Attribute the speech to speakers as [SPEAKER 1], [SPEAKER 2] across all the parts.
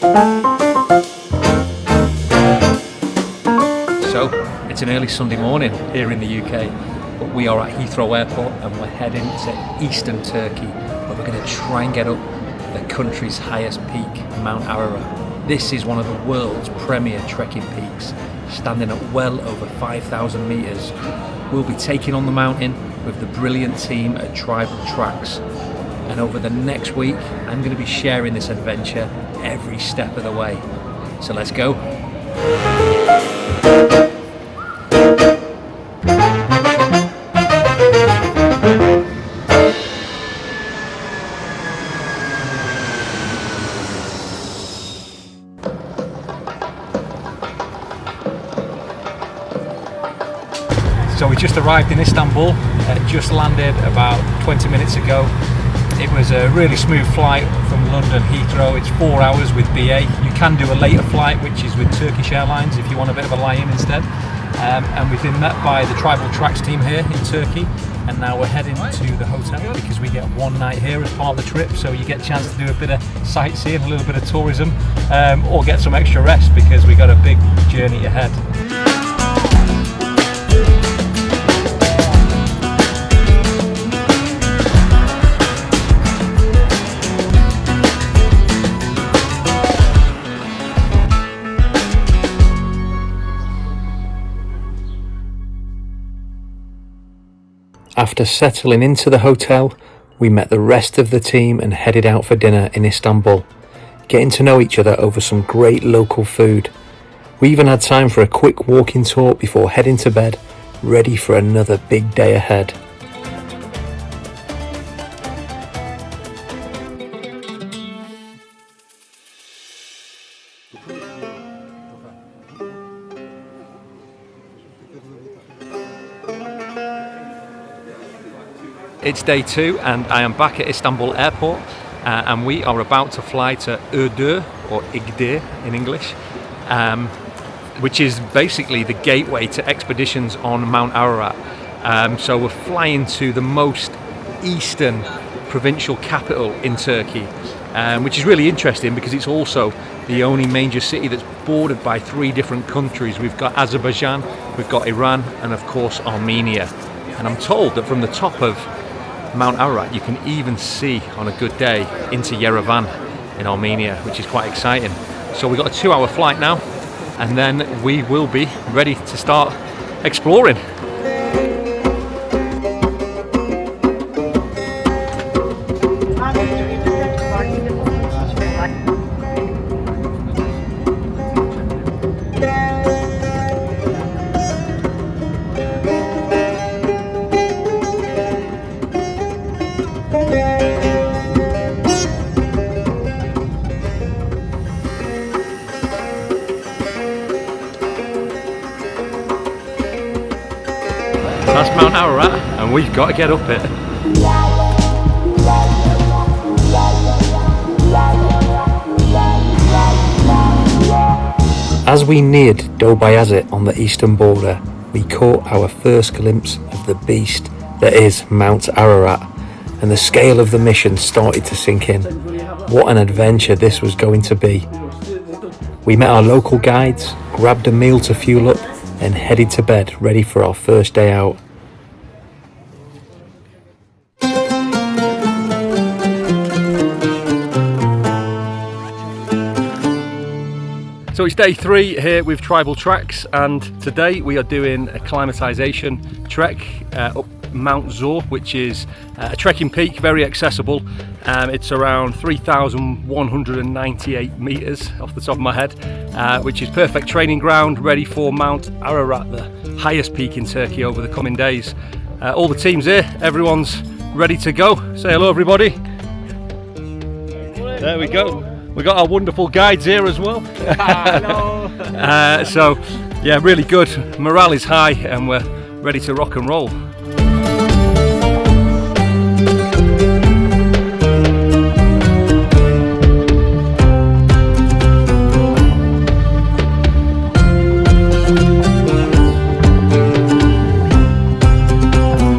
[SPEAKER 1] So, it's an early Sunday morning here in the UK, but we are at Heathrow Airport and we're heading to eastern Turkey, where we're going to try and get up the country's highest peak, Mount Ararat. This is one of the world's premier trekking peaks, standing at well over 5,000 metres. We'll be taking on the mountain with the brilliant team at Tribal Tracks. And over the next week, I'm going to be sharing this adventure every step of the way. So let's go. So we just arrived in Istanbul, just landed about 20 minutes ago. It was a really smooth flight from London Heathrow. It's 4 hours with BA. You can do a later flight, which is with Turkish Airlines if you want a bit of a lie-in instead. And we've been met by the Tribal Tracks team here in Turkey, and now we're heading to the hotel because we get one night here as part of the trip, so you get a chance to do a bit of sightseeing, a little bit of tourism, or get some extra rest because we got a big journey ahead. After settling into the hotel, we met the rest of the team and headed out for dinner in Istanbul, getting to know each other over some great local food. We even had time for a quick walking tour before heading to bed, ready for another big day ahead. It's day 2 and I am back at Istanbul Airport and we are about to fly to Iğdır, or Iğdır in English, which is basically the gateway to expeditions on Mount Ararat. So we're flying to the most eastern provincial capital in Turkey, which is really interesting because it's also the only major city that's bordered by 3 different countries. We've got Azerbaijan, we've got Iran, and of course Armenia. And I'm told that from the top of Mount Ararat you can even see on a good day into Yerevan in Armenia, which is quite exciting. So we've got a 2-hour flight now and then we will be ready to start exploring. That's Mount Ararat and we've got to get up it. As we neared Doğu on the eastern border, we caught our first glimpse of the beast that is Mount Ararat, and the scale of the mission started to sink in. What an adventure this was going to be. We met our local guides, grabbed a meal to fuel up, and headed to bed ready for our first day out. So it's day 3 here with Tribal Tracks, and today we are doing a acclimatization trek up Mount Zor, which is a trekking peak, very accessible. It's around 3,198 meters off the top of my head, which is perfect training ground, ready for Mount Ararat, the highest peak in Turkey, over the coming days. All the team's here, everyone's ready to go. Say hello everybody. There we go. We got our wonderful guides here as well. Hello. So yeah, really good. Morale is high and we're ready to rock and roll.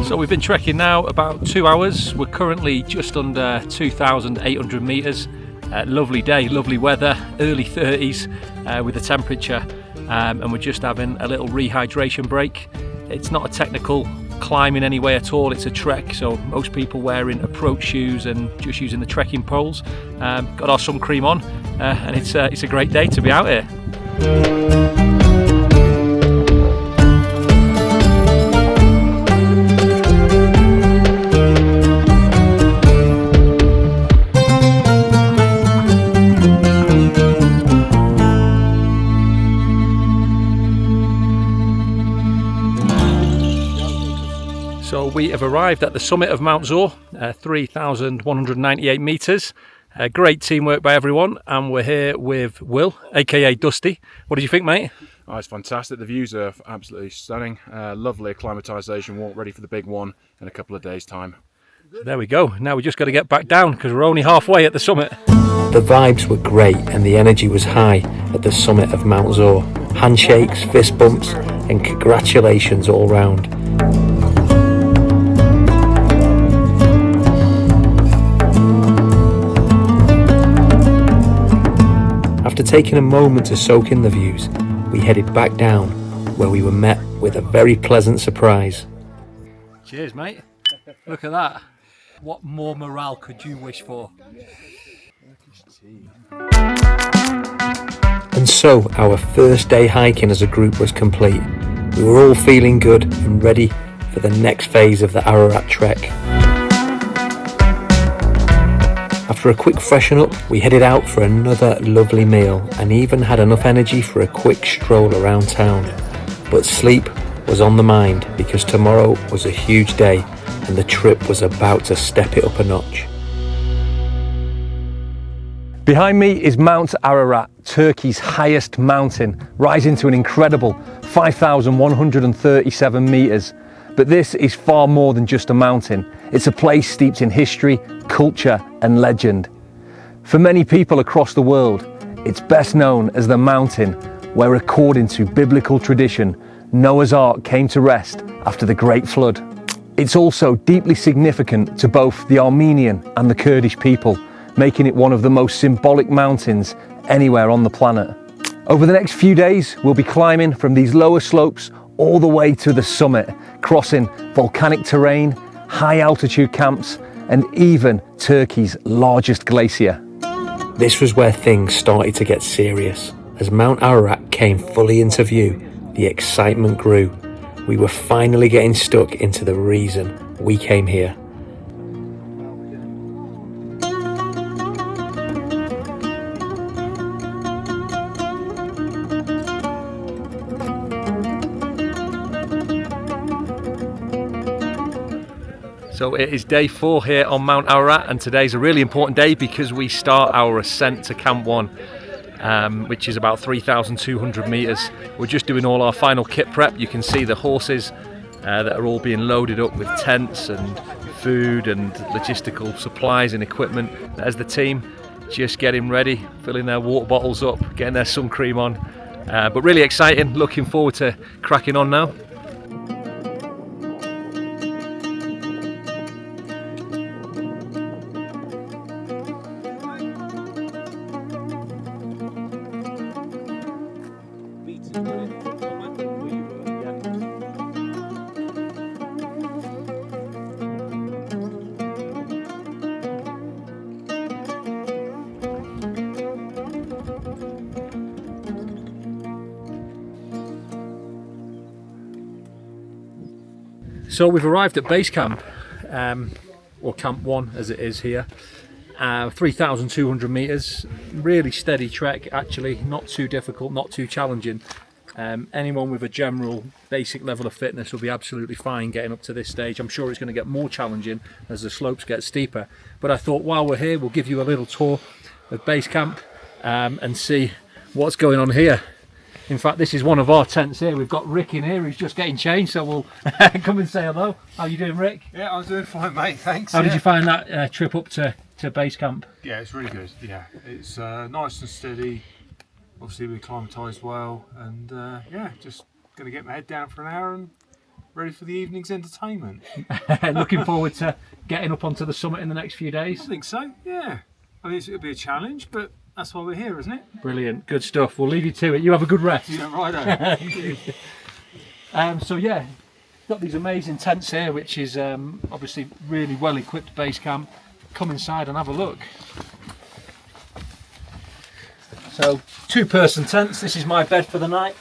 [SPEAKER 1] So we've been trekking now about 2 hours. We're currently just under 2,800 meters. Lovely day, lovely weather, early 30s with the temperature, and we're just having a little rehydration break. It's not a technical climb in any way at all, it's a trek, so most people wearing approach shoes and just using the trekking poles. Got our sun cream on, and it's a great day to be out here. So we have arrived at the summit of Mount Zor, 3,198 metres. Great teamwork by everyone, and we're here with Will, aka Dusty. What did you think, mate?
[SPEAKER 2] Oh, it's fantastic. The views are absolutely stunning. Lovely acclimatisation walk, ready for the big one in a couple of days' time.
[SPEAKER 1] There we go. Now we just got to get back down because we're only halfway at the summit.
[SPEAKER 3] The vibes were great and the energy was high at the summit of Mount Zor. Handshakes, fist bumps, and congratulations all round. After taking a moment to soak in the views, we headed back down, where we were met with a very pleasant surprise.
[SPEAKER 1] Cheers, mate. Look at that. What more morale could you wish for?
[SPEAKER 3] And so our first day hiking as a group was complete. We were all feeling good and ready for the next phase of the Ararat trek. After a quick freshen up, we headed out for another lovely meal and even had enough energy for a quick stroll around town. But sleep was on the mind because tomorrow was a huge day and the trip was about to step it up a notch.
[SPEAKER 1] Behind me is Mount Ararat, Turkey's highest mountain, rising to an incredible 5,137 metres. But this is far more than just a mountain. It's a place steeped in history, culture and legend. For many people across the world, it's best known as the mountain where, according to biblical tradition, Noah's Ark came to rest after the Great Flood. It's also deeply significant to both the Armenian and the Kurdish people, making it one of the most symbolic mountains anywhere on the planet. Over the next few days, we'll be climbing from these lower slopes all the way to the summit, crossing volcanic terrain, high altitude camps, and even Turkey's largest glacier.
[SPEAKER 3] This was where things started to get serious. As Mount Ararat came fully into view, the excitement grew. We were finally getting stuck into the reason we came here.
[SPEAKER 1] So it is day 4 here on Mount Ararat, and today's a really important day because we start our ascent to Camp 1, which is about 3,200 metres. We're just doing all our final kit prep. You can see the horses that are all being loaded up with tents and food and logistical supplies and equipment. There's the team just getting ready, filling their water bottles up, getting their sun cream on. But really exciting, looking forward to cracking on now. So we've arrived at base camp, or Camp 1 as it is here. 3,200 metres, really steady trek actually, not too difficult, not too challenging. Anyone with a general basic level of fitness will be absolutely fine getting up to this stage. I'm sure it's going to get more challenging as the slopes get steeper. But I thought while we're here we'll give you a little tour of base camp and see what's going on here. In fact, this is one of our tents here. We've got Rick in here who's just getting changed, so we'll come and say hello. How you doing, Rick?
[SPEAKER 4] Yeah, I'm doing fine, mate, thanks.
[SPEAKER 1] How did you find that trip up to base camp?
[SPEAKER 4] Yeah, it's really good. Yeah, it's nice and steady. Obviously we acclimatised well, and yeah, just going to get my head down for an hour and ready for the evening's entertainment.
[SPEAKER 1] Looking forward to getting up onto the summit in the next few days.
[SPEAKER 4] I think so, yeah. I mean, it'll be a challenge, but that's why we're here, isn't it?
[SPEAKER 1] Brilliant, good stuff. We'll leave you to it. You have a good rest.
[SPEAKER 4] Yeah, right.
[SPEAKER 1] So yeah, got these amazing tents here, which is obviously really well equipped base camp. Come inside and have a look. So 2-person tents. This is my bed for the night,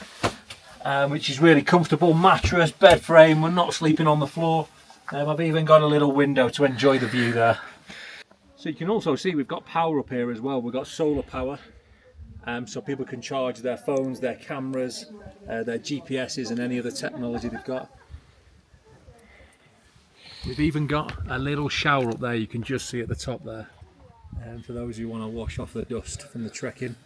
[SPEAKER 1] which is really comfortable. Mattress, bed frame. We're not sleeping on the floor. I've even got a little window to enjoy the view there. So you can also see we've got power up here as well. We've got solar power, so people can charge their phones, their cameras, their GPSs and any other technology they've got. We've even got a little shower up there, you can just see at the top there, for those who want to wash off the dust from the trekking.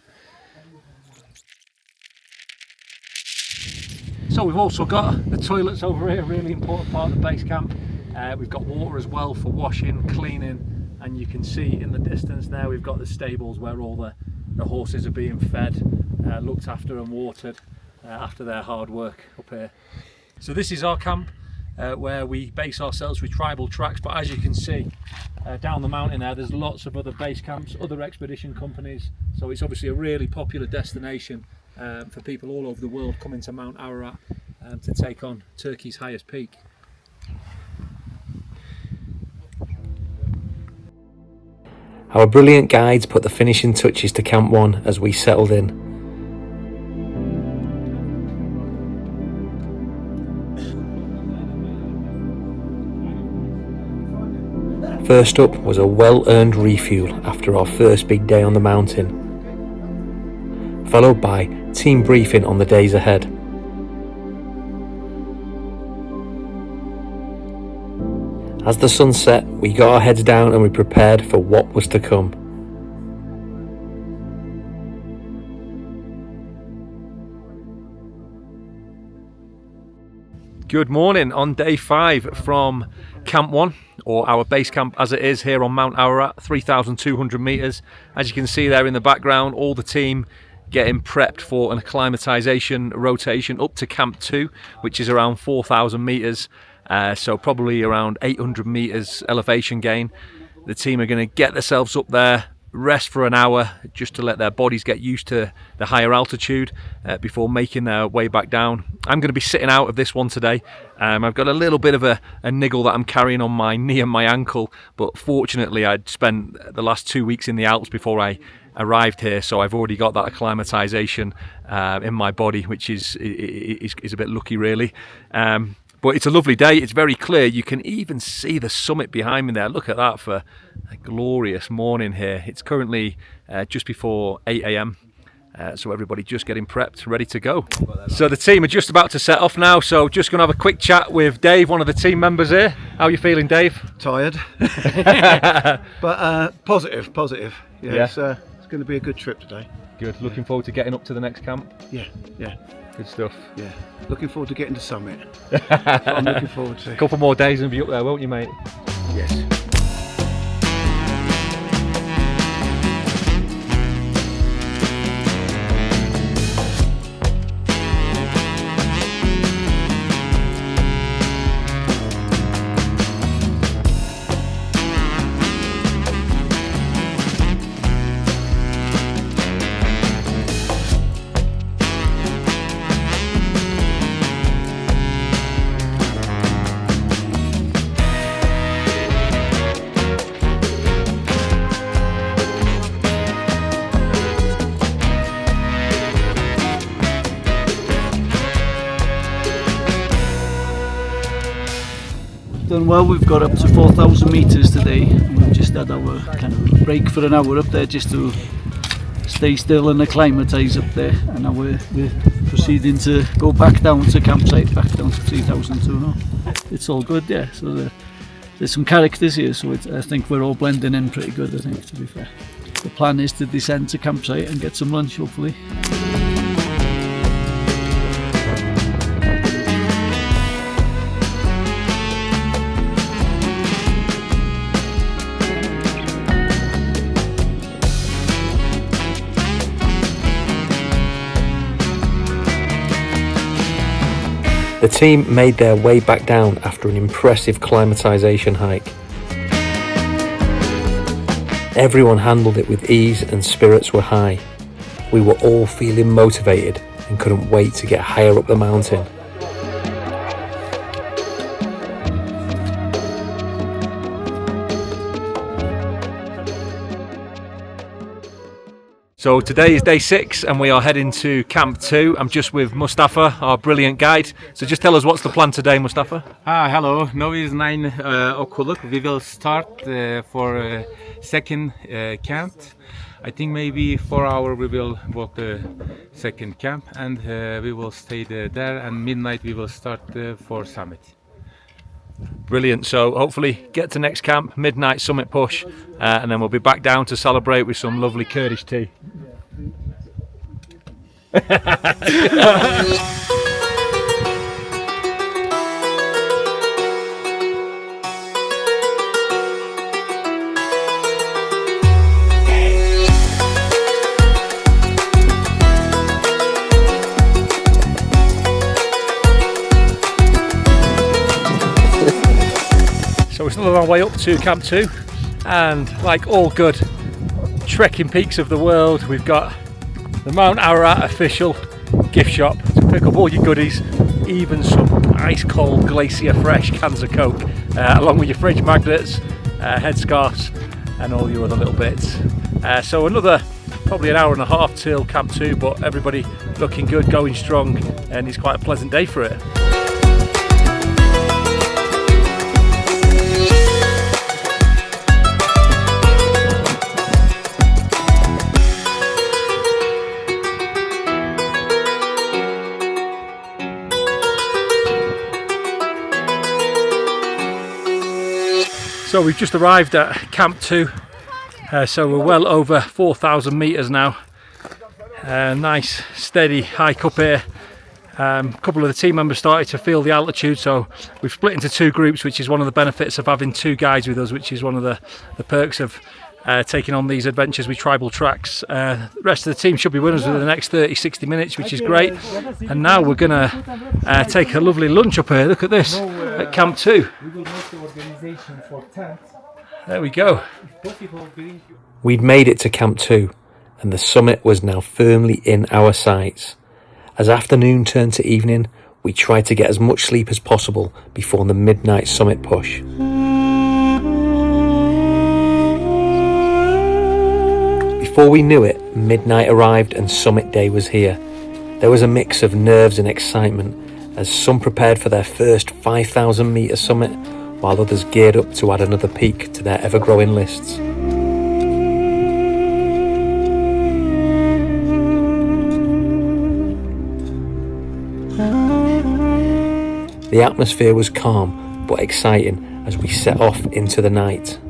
[SPEAKER 1] So we've also got the toilets over here, really important part of the base camp. We've got water as well for washing, cleaning, and you can see in the distance there we've got the stables where all the horses are being fed, looked after and watered after their hard work up here. So this is our camp where we base ourselves with tribal tracks, but as you can see down the mountain there's lots of other base camps, other expedition companies, so it's obviously a really popular destination for people all over the world coming to Mount Ararat to take on Turkey's highest peak.
[SPEAKER 3] Our brilliant guides put the finishing touches to Camp 1 as we settled in. First up was a well-earned refuel after our first big day on the mountain, followed by team briefing on the days ahead. As the sun set, we got our heads down and we prepared for what was to come.
[SPEAKER 1] Good morning on day 5 from Camp 1, or our base camp as it is here on Mount Ararat, 3,200 metres. As you can see there in the background, all the team getting prepped for an acclimatization rotation up to Camp 2, which is around 4,000 metres. So probably around 800 metres elevation gain. The team are going to get themselves up there, rest for an hour just to let their bodies get used to the higher altitude before making their way back down. I'm going to be sitting out of this one today. I've got a little bit of a niggle that I'm carrying on my knee and my ankle, but fortunately I'd spent the last 2 weeks in the Alps before I arrived here, so I've already got that acclimatization in my body, which is a bit lucky really. But it's a lovely day, it's very clear. You can even see the summit behind me there. Look at that for a glorious morning here. It's currently just before 8 AM. So everybody just getting prepped, ready to go. So the team are just about to set off now. So just going to have a quick chat with Dave, one of the team members here. How are you feeling, Dave?
[SPEAKER 5] Tired, but positive. Yeah. It's going to be a good trip today.
[SPEAKER 1] Good, looking forward to getting up to the next camp.
[SPEAKER 5] Yeah.
[SPEAKER 1] Good stuff.
[SPEAKER 5] Yeah, looking forward to getting to summit. That's what I'm looking forward to.
[SPEAKER 1] A couple more days and be up there, won't you, mate?
[SPEAKER 5] Yes. Done well. We've got up to 4,000 metres today, and we've just had our kind of break for an hour up there just to stay still and acclimatise up there, and now we're proceeding to go back down to campsite, back down to 3,002 now. It's all good, yeah. So there's some characters here, so I think we're all blending in pretty good, I think, to be fair. The plan is to descend to campsite and get some lunch, hopefully.
[SPEAKER 3] The team made their way back down after an impressive acclimatization hike. Everyone handled it with ease and spirits were high. We were all feeling motivated and couldn't wait to get higher up the mountain.
[SPEAKER 1] So today is day 6 and we are heading to Camp 2. I'm just with Mustafa, our brilliant guide. So just tell us what's the plan today, Mustafa?
[SPEAKER 6] Hello, now is 9 o'clock. We will start for second camp. I think maybe 4 hours we will walk the second camp and we will stay there, and midnight we will start for summit.
[SPEAKER 1] Brilliant. So hopefully get to next camp, midnight summit push, and then we'll be back down to celebrate with some lovely Kurdish tea. So we're still on our way up to Camp 2, and like all good trekking peaks of the world, we've got the Mount Ararat official gift shop to pick up all your goodies, even some ice cold glacier fresh cans of Coke, along with your fridge magnets, headscarves and all your other little bits. So another probably an hour and a half till Camp 2, but everybody looking good, going strong, and it's quite a pleasant day for it. So we've just arrived at Camp 2, so we're well over 4,000 metres now. Nice steady hike up here. A couple of the team members started to feel the altitude, so we've split into 2 groups, which is one of the benefits of having 2 guides with us, which is one of the perks of taking on these adventures with tribal tracks. The rest of the team should be with us within the next 30-60 minutes, which is great. And now we're going to take a lovely lunch up here. Look at this, at Camp 2. There we go.
[SPEAKER 3] We'd made it to Camp 2, and the summit was now firmly in our sights. As afternoon turned to evening, we tried to get as much sleep as possible before the midnight summit push. Before we knew it, midnight arrived and summit day was here. There was a mix of nerves and excitement as some prepared for their first 5,000 metre summit, while others geared up to add another peak to their ever-growing lists. The atmosphere was calm but exciting as we set off into the night.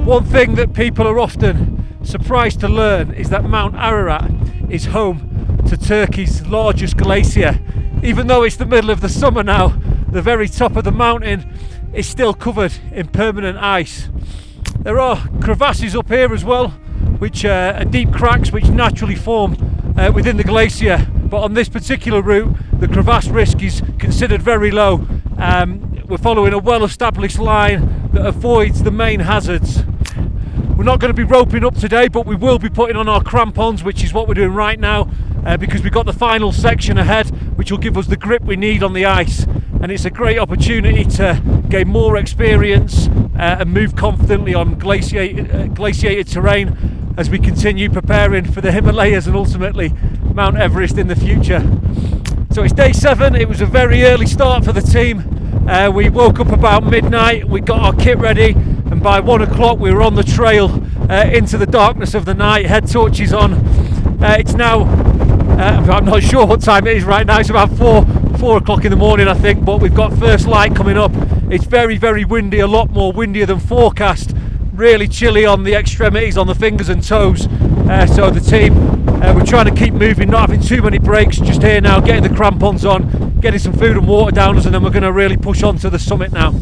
[SPEAKER 1] One thing that people are often surprised to learn is that Mount Ararat is home to Turkey's largest glacier. Even though it's the middle of the summer now, the very top of the mountain is still covered in permanent ice. There are crevasses up here as well, which are deep cracks which naturally form within the glacier, but on this particular route the crevasse risk is considered very low. We're following a well-established line that avoids the main hazards. We're not going to be roping up today, but we will be putting on our crampons, which is what we're doing right now, because we've got the final section ahead, which will give us the grip we need on the ice. And it's a great opportunity to gain more experience and move confidently on glaciated terrain as we continue preparing for the Himalayas and ultimately Mount Everest in the future. So it's day 7. It was a very early start for the team. We woke up about midnight, we got our kit ready, and by 1 o'clock we were on the trail into the darkness of the night, head torches on. It's now, I'm not sure what time it is right now, it's about 4 o'clock in the morning I think, but we've got first light coming up. It's very, very windy, a lot more windier than forecast, really chilly on the extremities, on the fingers and toes. So the team, we're trying to keep moving, not having too many breaks, just here now, getting the crampons on, getting some food and water down us, and then we're going to really push on to the summit now.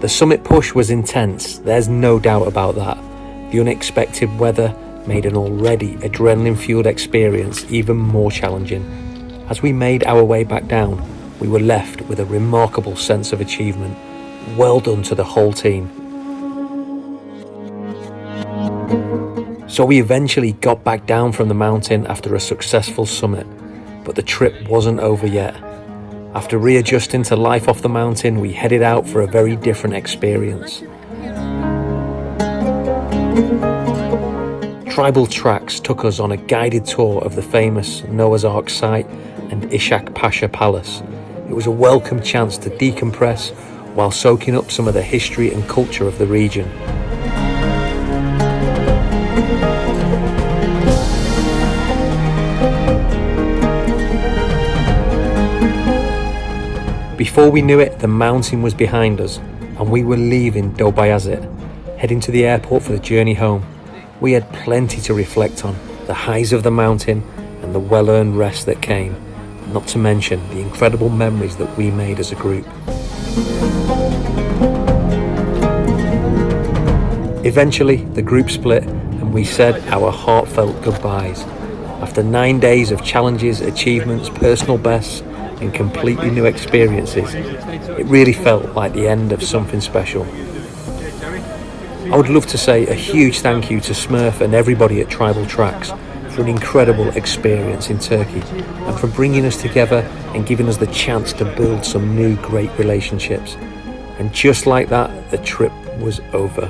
[SPEAKER 3] The summit push was intense, there's no doubt about that. The unexpected weather made an already adrenaline-fueled experience even more challenging. As we made our way back down, we were left with a remarkable sense of achievement. Well done to the whole team. So we eventually got back down from the mountain after a successful summit, but the trip wasn't over yet. After readjusting to life off the mountain, we headed out for a very different experience. Tribal Tracks took us on a guided tour of the famous Noah's Ark site and Ishak Pasha Palace. It was a welcome chance to decompress while soaking up some of the history and culture of the region. Before we knew it, the mountain was behind us and we were leaving Dobayazit, heading to the airport for the journey home. We had plenty to reflect on, the highs of the mountain and the well-earned rest that came, not to mention the incredible memories that we made as a group. Eventually, the group split and we said our heartfelt goodbyes. After 9 days of challenges, achievements, personal bests, and completely new experiences, it really felt like the end of something special. I would love to say a huge thank you to Smurf and everybody at Tribal Tracks for an incredible experience in Turkey and for bringing us together and giving us the chance to build some new great relationships. And just like that, the trip was over.